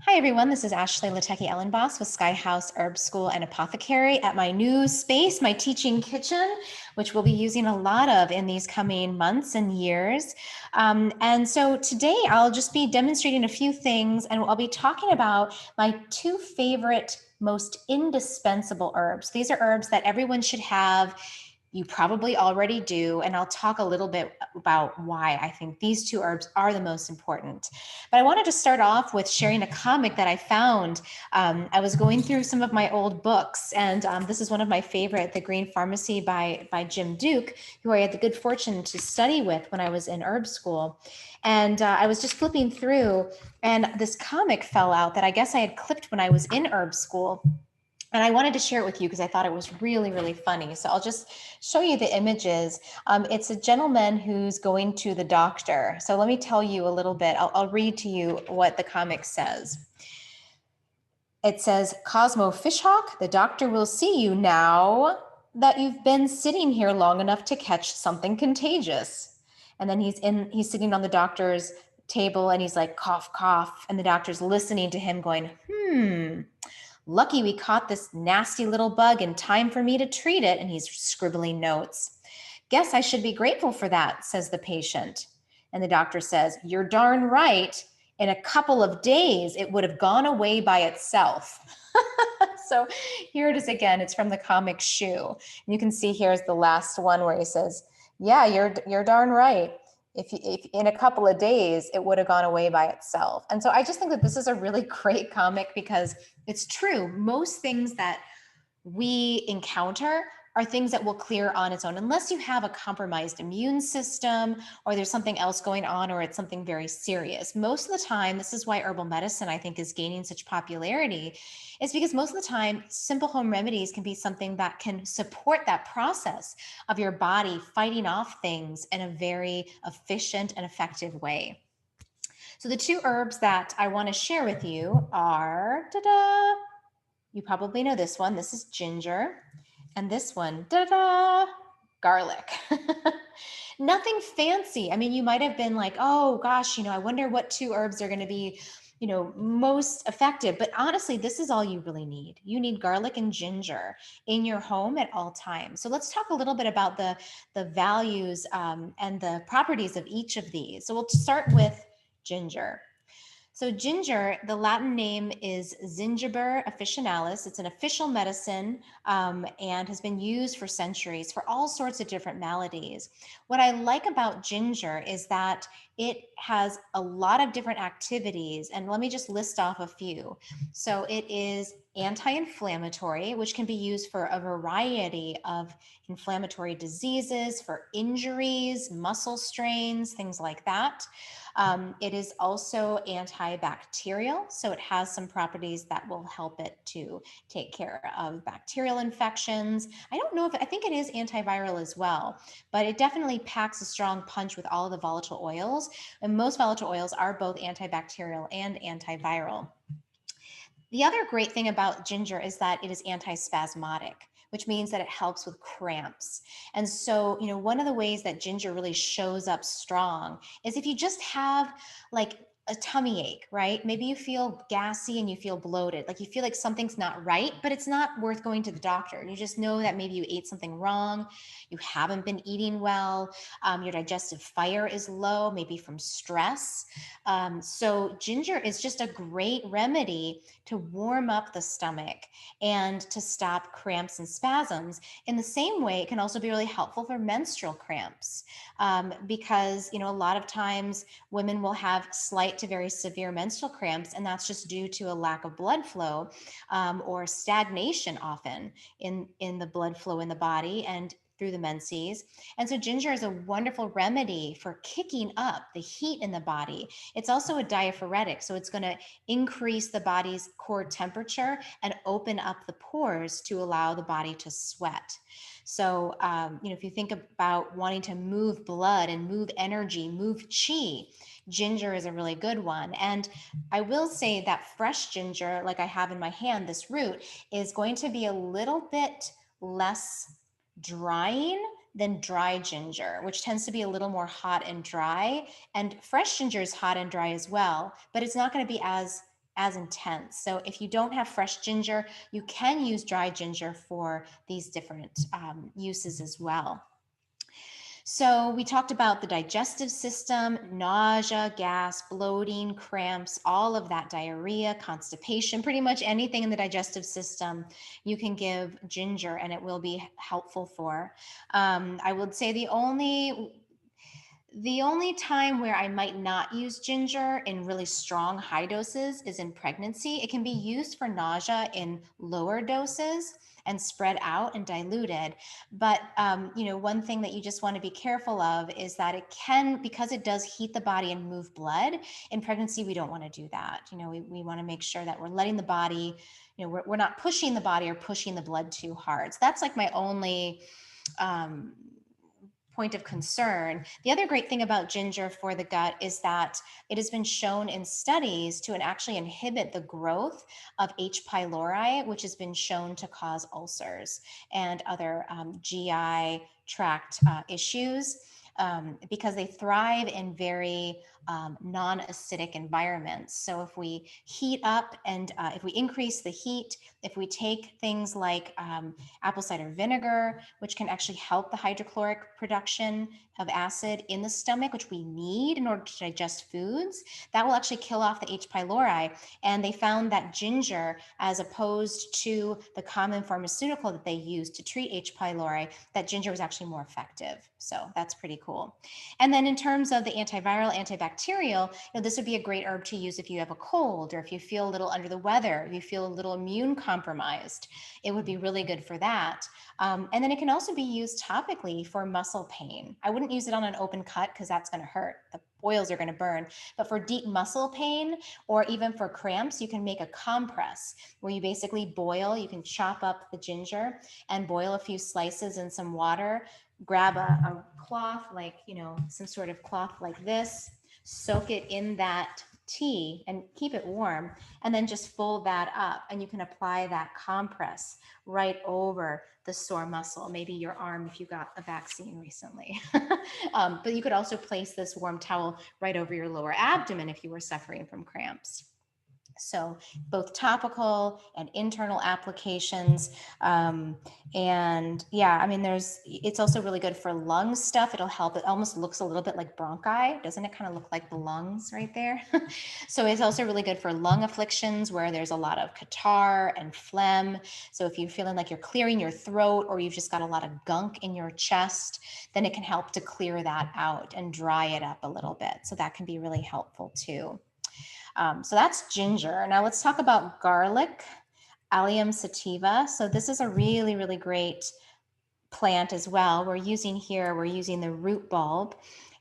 Hi everyone, this is Ashley Lateki Ellenboss with Sky House Herb School and Apothecary at my new space, my teaching kitchen, which we'll be using a lot of in these coming months and years. And so today I'll just be demonstrating a few things, and I'll be talking about my two favorite, most indispensable herbs. These are herbs that everyone should have. You probably already do, and I'll talk a little bit about why I think these two herbs are the most important. But I wanted to start off with sharing a comic that I found. I was going through some of my old books, and this is one of my favorite, The Green Pharmacy by Jim Duke, who I had the good fortune to study with when I was in herb school. And I was just flipping through, and this comic fell out that I guess I had clipped when I was in herb school. And I wanted to share it with you because I thought it was really, really funny. So I'll just show you the images. It's a gentleman who's going to the doctor. So let me tell you a little bit. I'll read to you what the comic says. It says, Cosmo Fishhawk, the doctor will see you now that you've been sitting here long enough to catch something contagious. And then he's sitting on the doctor's table and he's like, cough, cough. And the doctor's listening to him going, lucky we caught this nasty little bug in time for me to treat it. And he's scribbling notes. Guess I should be grateful for that, says the patient. And the doctor says, you're darn right. In a couple of days, it would have gone away by itself. So here it is again. It's from the comic Shoe. You can see here's the last one where he says, yeah, you're darn right. If in a couple of days, it would have gone away by itself. And so I just think that this is a really great comic because it's true. Most things that we encounter are things that will clear on its own, unless you have a compromised immune system or there's something else going on or it's something very serious. Most of the time, this is why herbal medicine, I think, is gaining such popularity, is because most of the time, simple home remedies can be something that can support that process of your body fighting off things in a very efficient and effective way. So the two herbs that I want to share with you are, ta-da, you probably know this one. This is ginger. And this one, da-da, garlic. Nothing fancy. I mean, you might have been like, oh gosh, I wonder what two herbs are going to be, most effective. But honestly, this is all you really need. You need garlic and ginger in your home at all times. So let's talk a little bit about the values and the properties of each of these. So we'll start with ginger. So ginger, the Latin name is Zingiber officinalis. It's an official medicine and has been used for centuries for all sorts of different maladies. What I like about ginger is that it has a lot of different activities, and let me just list off a few. So it is anti-inflammatory, which can be used for a variety of inflammatory diseases, for injuries, muscle strains, things like that. It is also antibacterial, so it has some properties that will help it to take care of bacterial infections. I think it is antiviral as well, but it definitely packs a strong punch with all of the volatile oils, and most volatile oils are both antibacterial and antiviral. The other great thing about ginger is that it is antispasmodic, which means that it helps with cramps. And so, one of the ways that ginger really shows up strong is if you just have like a tummy ache, right? Maybe you feel gassy and you feel bloated, like you feel like something's not right, but it's not worth going to the doctor. You just know that maybe you ate something wrong, you haven't been eating well, your digestive fire is low, maybe from stress. So ginger is just a great remedy to warm up the stomach and to stop cramps and spasms. In the same way, it can also be really helpful for menstrual cramps because, a lot of times women will have slight to very severe menstrual cramps, and that's just due to a lack of blood flow or stagnation often in the blood flow in the body and through the menses. And so ginger is a wonderful remedy for kicking up the heat in the body. It's also a diaphoretic, so it's going to increase the body's core temperature and open up the pores to allow the body to sweat. So, if you think about wanting to move blood and move energy, move chi, ginger is a really good one. And I will say that fresh ginger, like I have in my hand, this root, is going to be a little bit less drying than dry ginger, which tends to be a little more hot and dry. And fresh ginger is hot and dry as well, but it's not going to be as as intense. So if you don't have fresh ginger, you can use dry ginger for these different uses as well. So we talked about the digestive system, nausea, gas, bloating, cramps, all of that, diarrhea, constipation, pretty much anything in the digestive system, you can give ginger and it will be helpful for. I would say the only time where I might not use ginger in really strong high doses is in pregnancy. It can be used for nausea in lower doses and spread out and diluted. But one thing that you just want to be careful of is that it can, because it does heat the body and move blood. In pregnancy, we don't want to do that. We want to make sure that we're letting the body, we're not pushing the body or pushing the blood too hard. So that's like my only point of concern. The other great thing about ginger for the gut is that it has been shown in studies to actually inhibit the growth of H. pylori, which has been shown to cause ulcers and other GI tract issues. Because they thrive in very non-acidic environments. So if we heat up and if we increase the heat, if we take things like apple cider vinegar, which can actually help the hydrochloric production of acid in the stomach, which we need in order to digest foods, that will actually kill off the H. pylori. And they found that ginger, as opposed to the common pharmaceutical that they use to treat H. pylori, that ginger was actually more effective. So that's pretty cool. And then in terms of the antiviral, antibacterial, this would be a great herb to use if you have a cold or if you feel a little under the weather, if you feel a little immune compromised. It would be really good for that. And then it can also be used topically for muscle pain. I wouldn't use it on an open cut because that's going to hurt. The oils are going to burn. But for deep muscle pain or even for cramps, you can make a compress where you basically boil, you can chop up the ginger and boil a few slices in some water, grab a cloth, like, some sort of cloth like this, soak it in that tea and keep it warm, and then just fold that up and you can apply that compress right over the sore muscle, maybe your arm if you got a vaccine recently. But you could also place this warm towel right over your lower abdomen if you were suffering from cramps. So both topical and internal applications. And yeah, I mean, it's also really good for lung stuff. It'll help. It almost looks a little bit like bronchi. Doesn't it kind of look like the lungs right there? So it's also really good for lung afflictions where there's a lot of catarrh and phlegm. So if you're feeling like you're clearing your throat or you've just got a lot of gunk in your chest, then it can help to clear that out and dry it up a little bit. So that can be really helpful too. So that's ginger. Now let's talk about garlic, Allium sativa. So this is a really, really great plant as well. We're using the root bulb.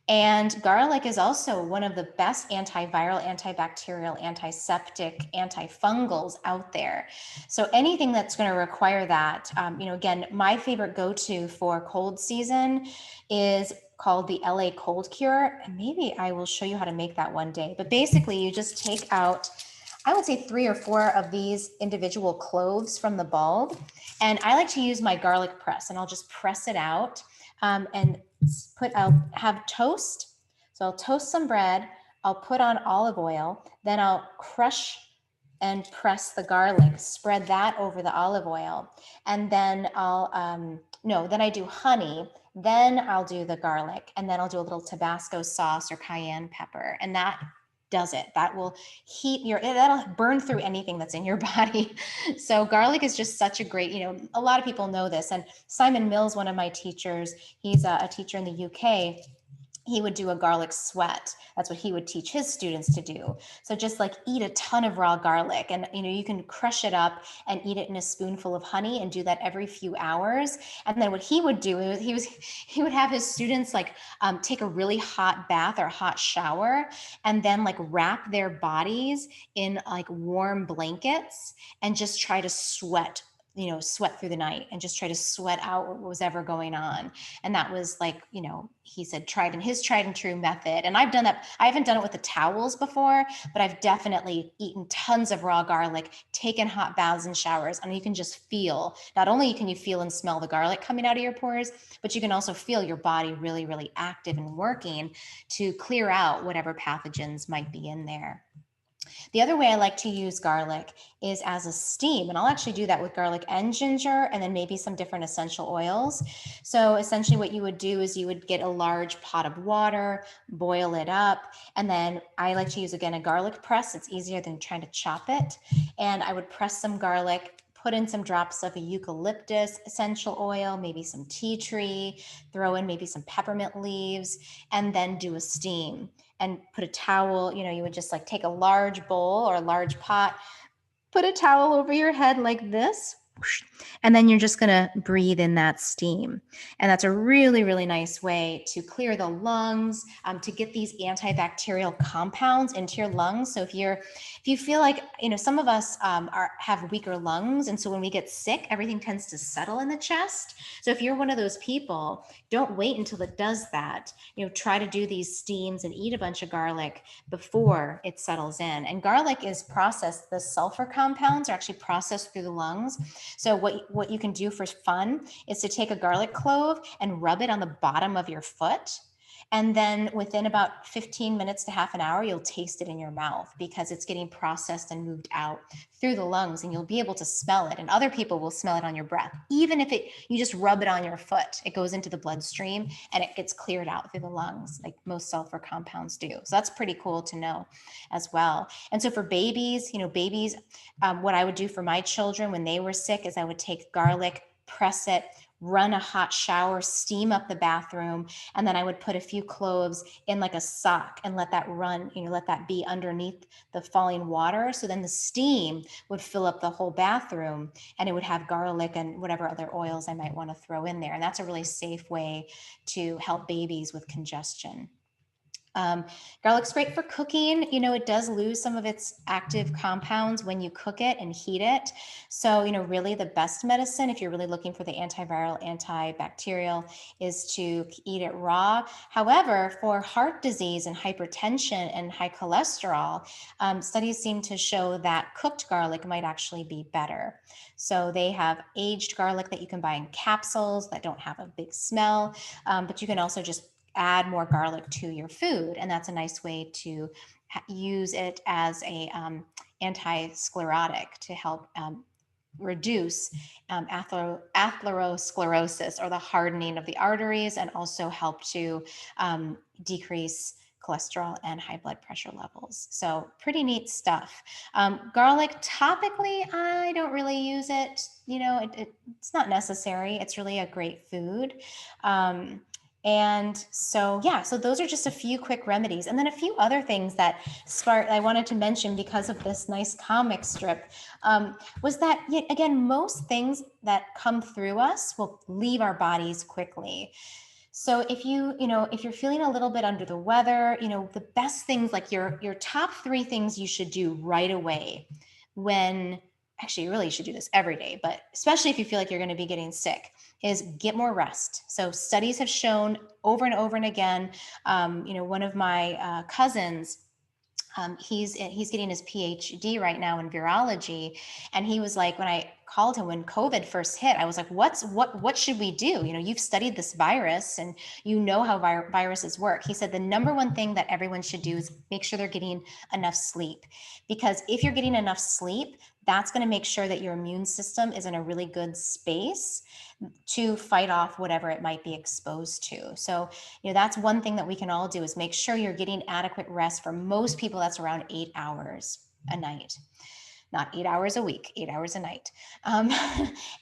And garlic is also one of the best antiviral, antibacterial, antiseptic, antifungals out there. So anything that's going to require that, again, my favorite go-to for cold season is called the LA Cold Cure. And maybe I will show you how to make that one day. But basically, you just take out, I would say 3 or 4 of these individual cloves from the bulb. And I like to use my garlic press, and I'll just press it out and I'll have toast. So I'll toast some bread. I'll put on olive oil. Then I'll crush and press the garlic, spread that over the olive oil. And then then I do honey. Then I'll do the garlic, and then I'll do a little Tabasco sauce or cayenne pepper. And that does it. That will that'll burn through anything that's in your body. So garlic is just such a great, a lot of people know this. And Simon Mills, one of my teachers, he's a teacher in the UK. He would do a garlic sweat. That's what he would teach his students to do. So just like eat a ton of raw garlic, and you can crush it up and eat it in a spoonful of honey, and do that every few hours. And then what he would do is he would have his students take a really hot bath or hot shower, and then wrap their bodies in warm blankets and just try to sweat through the night and just try to sweat out what was ever going on. And that was he said, tried and true method. And I've done that. I haven't done it with the towels before, but I've definitely eaten tons of raw garlic, taken hot baths and showers. And you can just feel, not only can you feel and smell the garlic coming out of your pores, but you can also feel your body really, really active and working to clear out whatever pathogens might be in there. The other way I like to use garlic is as a steam, and I'll actually do that with garlic and ginger, and then maybe some different essential oils. So essentially what you would do is you would get a large pot of water, boil it up, and then I like to use, again, a garlic press. It's easier than trying to chop it. And I would press some garlic, put in some drops of a eucalyptus essential oil, maybe some tea tree, throw in maybe some peppermint leaves, and then do a steam and put a towel. You would just like take a large bowl or a large pot, put a towel over your head like this, and then you're just going to breathe in that steam. And that's a really, really nice way to clear the lungs, to get these antibacterial compounds into your lungs. So if you feel like, some of us have weaker lungs, and so when we get sick, everything tends to settle in the chest. So if you're one of those people, don't wait until it does that. Try to do these steams and eat a bunch of garlic before it settles in. And garlic is processed, the sulfur compounds are actually processed through the lungs. So what you can do for fun is to take a garlic clove and rub it on the bottom of your foot. And then within about 15 minutes to half an hour, you'll taste it in your mouth because it's getting processed and moved out through the lungs, and you'll be able to smell it. And other people will smell it on your breath. Even if you just rub it on your foot, it goes into the bloodstream and it gets cleared out through the lungs, like most sulfur compounds do. So that's pretty cool to know as well. And so for babies, what I would do for my children when they were sick is I would take garlic, press it, run a hot shower, steam up the bathroom, and then I would put a few cloves in like a sock and let that run, let that be underneath the falling water. So then the steam would fill up the whole bathroom, and it would have garlic and whatever other oils I might want to throw in there. And that's a really safe way to help babies with congestion. Garlic's great for cooking. It does lose some of its active compounds when you cook it and heat it. So, really the best medicine, if you're really looking for the antiviral, antibacterial, is to eat it raw. However, for heart disease and hypertension and high cholesterol, studies seem to show that cooked garlic might actually be better. So they have aged garlic that you can buy in capsules that don't have a big smell, but you can also just add more garlic to your food, and that's a nice way to use it as a anti-sclerotic to help reduce atherosclerosis, or the hardening of the arteries, and also help to decrease cholesterol and high blood pressure levels. So pretty neat stuff. Garlic topically, I don't really use it. It's not necessary. It's really a great food. And so, so those are just a few quick remedies. And then a few other things that I wanted to mention because of this nice comic strip, was that, again, most things that come through us will leave our bodies quickly. So if you're feeling a little bit under the weather, the best things, like your top 3 things you should do right away actually, you really should do this every day, but especially if you feel like you're going to be getting sick, is get more rest. So studies have shown over and over and again, one of my cousins, he's getting his PhD right now in virology, and he was like, when I called him when COVID first hit, I was like, what should we do? You've studied this virus and how viruses work. He said the number one thing that everyone should do is make sure they're getting enough sleep, because if you're getting enough sleep, that's going to make sure that your immune system is in a really good space to fight off whatever it might be exposed to. So, that's one thing that we can all do, is make sure you're getting adequate rest. For most people, that's around 8 hours a night. Not 8 hours a week, 8 hours a night.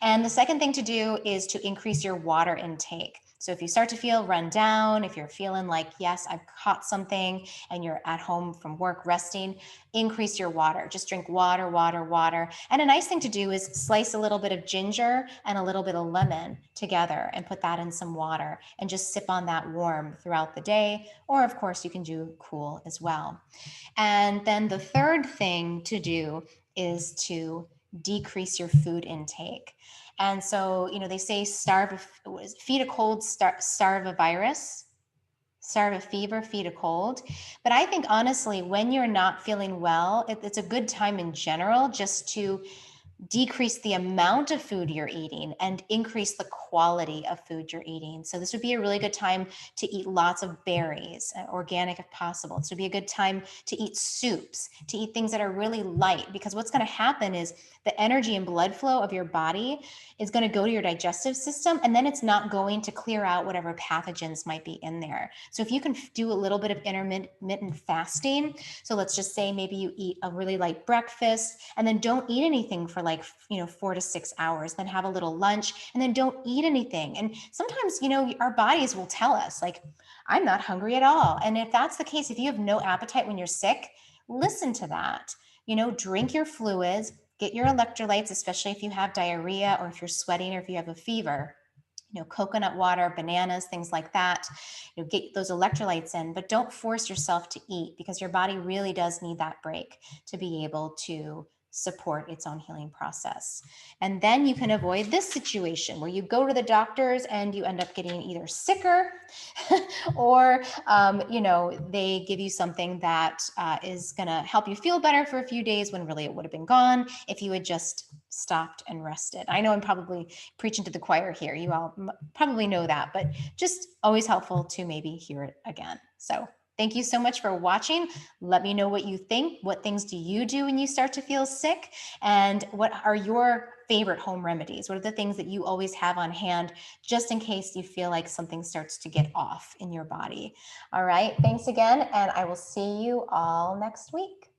And the second thing to do is to increase your water intake. So if you start to feel run down, if you're feeling like, yes, I've caught something, and you're at home from work resting, increase your water. Just drink water, water, water. And a nice thing to do is slice a little bit of ginger and a little bit of lemon together and put that in some water and just sip on that warm throughout the day. Or of course, you can do cool as well. And then the third thing to do is to decrease your food intake. And so, they say feed a cold, starve a virus, starve a fever, feed a cold. But I think honestly, when you're not feeling well, it's a good time in general just to decrease the amount of food you're eating, and increase the quality of food you're eating. So this would be a really good time to eat lots of berries, organic if possible. This would be a good time to eat soups, to eat things that are really light, because what's going to happen is the energy and blood flow of your body is going to go to your digestive system, and then it's not going to clear out whatever pathogens might be in there. So if you can do a little bit of intermittent fasting, so let's just say maybe you eat a really light breakfast and then don't eat anything for like, 4 to 6 hours, then have a little lunch and then don't eat anything. And sometimes, our bodies will tell us like, I'm not hungry at all. And if that's the case, if you have no appetite when you're sick, listen to that. Drink your fluids, get your electrolytes, especially if you have diarrhea or if you're sweating or if you have a fever. Coconut water, bananas, things like that. Get those electrolytes in, but don't force yourself to eat, because your body really does need that break to be able to support its own healing process. And then you can avoid this situation where you go to the doctors and you end up getting either sicker or, they give you something that is going to help you feel better for a few days when really it would have been gone if you had just stopped and rested. I know I'm probably preaching to the choir here. You all probably know that, but just always helpful to maybe hear it again. So thank you so much for watching. Let me know what you think. What things do you do when you start to feel sick? And what are your favorite home remedies? What are the things that you always have on hand just in case you feel like something starts to get off in your body? All right. Thanks again. And I will see you all next week.